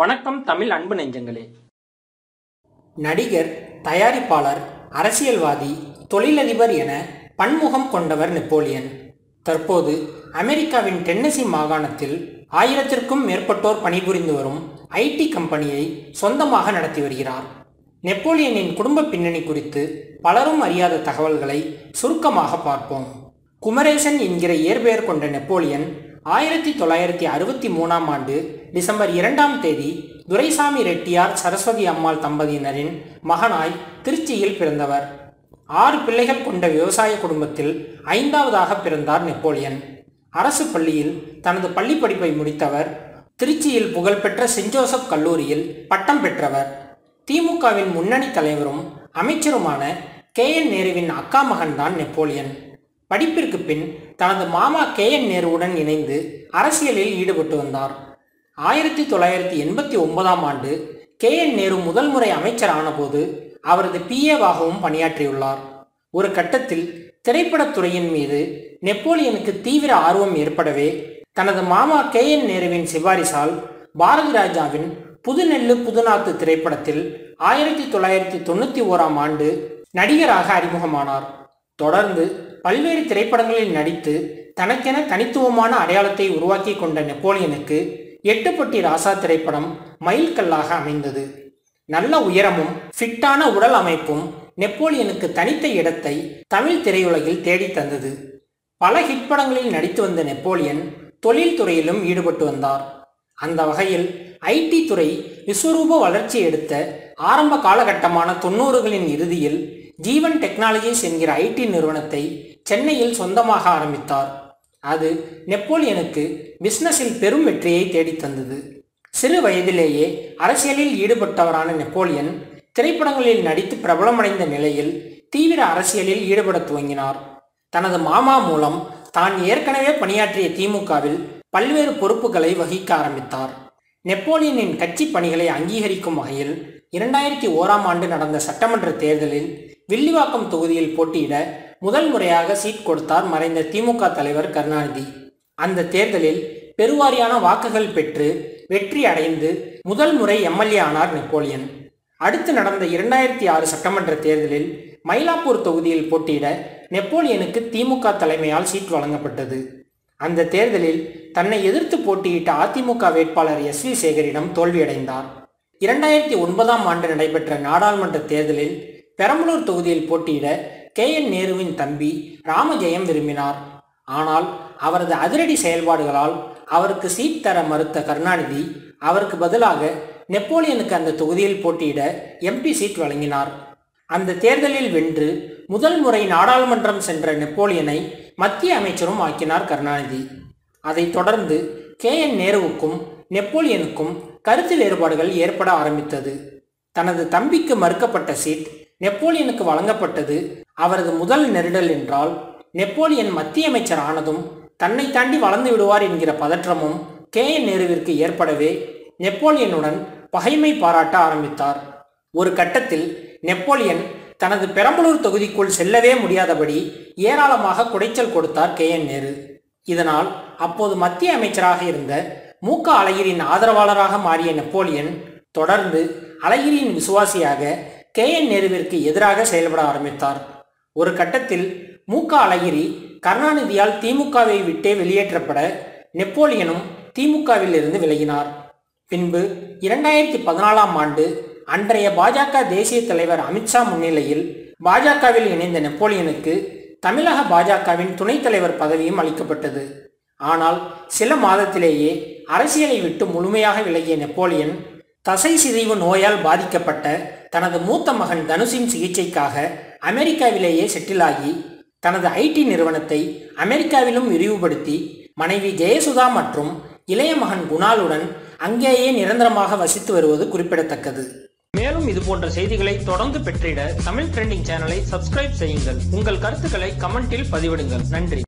வணக்கம் தமிழ் அன்பு நெஞ்சங்களே. நடிகர், தயாரிப்பாளர், அரசியல்வாதி, தொழிலதிபர் என பன்முகம் கொண்டவர் நெப்போலியன். தற்போது அமெரிக்காவின் டென்னசி மாகாணத்தில் 1000க்கும் மேற்பட்டோர் பணிபுரிந்து வரும் ஐடி கம்பெனியை சொந்தமாக நடத்தி வருகிறார். நெப்போலியனின் குடும்ப பின்னணி குறித்து பலரும் அறியாத தகவல்களை சுருக்கமாக பார்ப்போம். குமரேசன் என்கிற இயற்பெயர் கொண்ட நெப்போலியன் 1963ஆம் ஆண்டு டிசம்பர் 2ஆம் தேதி துரைசாமி ரெட்டியார் சரஸ்வதி அம்மாள் தம்பதியினரின் மகனாய் திருச்சியில் பிறந்தவர். 6 பிள்ளைகள் கொண்ட விவசாய குடும்பத்தில் 5வதாக பிறந்தார் நெப்போலியன். அரசு பள்ளியில் தனது பள்ளி படிப்பை முடித்தவர். திருச்சியில் புகழ்பெற்ற சென்ட் ஜோசப் கல்லூரியில் பட்டம் பெற்றவர். திமுகவின் முன்னணி தலைவரும் அமைச்சருமான KN நேருவின் அக்கா மகன்தான் நெப்போலியன். படிப்பிற்கு பின் தனது மாமா KN நேருவுடன் இணைந்து அரசியலில் ஈடுபட்டு வந்தார். 1989ஆம் ஆண்டு KN நேரு முதல் முறை அமைச்சர் ஆனபோது அவரது PAவாகவும் பணியாற்றியுள்ளார். ஒரு கட்டத்தில் திரைப்படத்துறையின் மீது நெப்போலியனுக்கு தீவிர ஆர்வம் ஏற்படவே தனது மாமா KN நேருவின் சிபாரிசால் பாரதி ராஜாவின் புதுநெல்லு புதுநாத்து திரைப்படத்தில் 1991ஆம் ஆண்டு நடிகராக அறிமுகமானார். தொடர்ந்து பல்வேறு திரைப்படங்களில் நடித்து தனக்கென தனித்துவமான அடையாளத்தை உருவாக்கி கொண்ட நெப்போலியனுக்கு எட்டுப்பட்டி ராசா திரைப்படம் மைல்கல்லாக அமைந்தது. நல்ல உயரமும் ஃபிட்டான உடல் அமைப்பும் நெப்போலியனுக்கு தனித்த இடத்தை தமிழ் திரையுலகில் தேடி தந்தது. பல ஹிட் படங்களில் நடித்து வந்த நெப்போலியன் தொழில்துறையிலும் ஈடுபட்டு வந்தார். அந்த வகையில் ஐடி துறை விஸ்வரூப வளர்ச்சி எடுத்த ஆரம்ப காலகட்டமான 90களின் இறுதியில் ஜீவன் டெக்னாலஜிஸ் என்கிற ஐடி நிறுவனத்தை சென்னையில் சொந்தமாக ஆரம்பித்தார். அது நெப்போலியனுக்கு பிசினஸில் பெரும் வெற்றியை தேடித்தந்தது. சிறு வயதிலேயே அரசியலில் ஈடுபட்டவரான நெப்போலியன் திரைப்படங்களில் நடித்து பிரபலமடைந்த நிலையில் தீவிர அரசியலில் ஈடுபட துவங்கினார். தனது மாமா மூலம் தான் ஏற்கனவே பணியாற்றிய திமுகவில் பல்வேறு பொறுப்புகளை வகிக்க ஆரம்பித்தார். நெப்போலியனின் கட்சி பணிகளை அங்கீகரிக்கும் வகையில் 2001ஆம் ஆண்டு நடந்த சட்டமன்ற தேர்தலில் வில்லிவாக்கம் தொகுதியில் போட்டியிட முதல் முறையாக சீட் கொடுத்தார் மறைந்த திமுக தலைவர் கருணாநிதி. அந்த தேர்தலில் பெருவாரியான வாக்குகள் பெற்று வெற்றி அடைந்து முதல் முறை MLA ஆனார் நெப்போலியன். அடுத்து நடந்த 2006 சட்டமன்ற தேர்தலில் மயிலாப்பூர் தொகுதியில் போட்டியிட நெப்போலியனுக்கு திமுக தலைமையால் சீட் வழங்கப்பட்டது. அந்த தேர்தலில் தன்னை எதிர்த்து போட்டியிட்ட அதிமுக வேட்பாளர் SV சேகரிடம் தோல்வியடைந்தார். 2009ஆம் ஆண்டு நடைபெற்ற நாடாளுமன்ற தேர்தலில் பெரம்பலூர் தொகுதியில் போட்டியிட KN நேருவின் தம்பி ராமஜெயம் விரும்பினார். ஆனால் அவரது அதிரடி செயல்பாடுகளால் அவருக்கு சீட் தர மறுத்த கருணாநிதி அவருக்கு பதிலாக நெப்போலியனுக்கு அந்த தொகுதியில் போட்டியிட MP சீட் வழங்கினார். அந்த தேர்தலில் வென்று முதல் முறை நாடாளுமன்றம் சென்ற நெப்போலியனை மத்திய அமைச்சரும் ஆக்கினார் கருணாநிதி. அதைத் தொடர்ந்து KN நேருவுக்கும் நெப்போலியனுக்கும் கருத்து வேறுபாடுகள் ஏற்பட ஆரம்பித்தது. தனது தம்பிக்கு மறுக்கப்பட்ட சீட் நெப்போலியனுக்கு வழங்கப்பட்டது அவரது முதல் நெருடல் என்றால், நெப்போலியன் மத்திய அமைச்சர் ஆனதும் தன்னை தாண்டி வளர்ந்து விடுவார் என்கிற பதற்றமும் KN நேருவிற்கு ஏற்படவே நெப்போலியனுடன் பகைமை பாராட்ட ஆரம்பித்தார். ஒரு கட்டத்தில் நெப்போலியன் தனது பெரம்பலூர் தொகுதிக்குள் செல்லவே முடியாதபடி ஏராளமாக குடைச்சல் கொடுத்தார் KN நேரு. இதனால் அப்போது மத்திய அமைச்சராக இருந்த MK அழகிரியின் ஆதரவாளராக மாறிய நெப்போலியன் தொடர்ந்து அழகிரியின் விசுவாசியாக KN நேருவிற்கு எதிராக செயல்பட ஆரம்பித்தார். ஒரு கட்டத்தில் MK அழகிரி கருணாநிதியால் திமுகவை விட்டே வெளியேற்றப்பட நெப்போலியனும் திமுகவில் இருந்து விலகினார். பின்பு 2014ஆம் ஆண்டு அன்றைய பாஜக தேசிய தலைவர் அமித்ஷா முன்னிலையில் பாஜகவில் இணைந்த நெப்போலியனுக்கு தமிழக பாஜகவின் துணைத் தலைவர் பதவியும் அளிக்கப்பட்டது. ஆனால் சில மாதத்திலேயே அரசியலை விட்டு முழுமையாக விலகிய நெப்போலியன் தசை சிதைவு நோயால் பாதிக்கப்பட்ட தனது மூத்த மகன் தனுஷின் சிகிச்சைக்காக அமெரிக்காவிலேயே செட்டிலாகி தனது ஐடி நிறுவனத்தை அமெரிக்காவிலும் விரிவுபடுத்தி மனைவி ஜெயசுதா மற்றும் இளைய மகன் குணாலுடன் அங்கேயே நிரந்தரமாக வசித்து வருவது குறிப்பிடத்தக்கது. மேலும் இது போன்ற செய்திகளை தொடர்ந்து பெற்றிட தமிழ் ட்ரெண்டிங் சேனலை சப்ஸ்கிரைப் செய்யுங்கள். உங்கள் கருத்துக்களை கமெண்டில் பதிவிடுங்கள். நன்றி.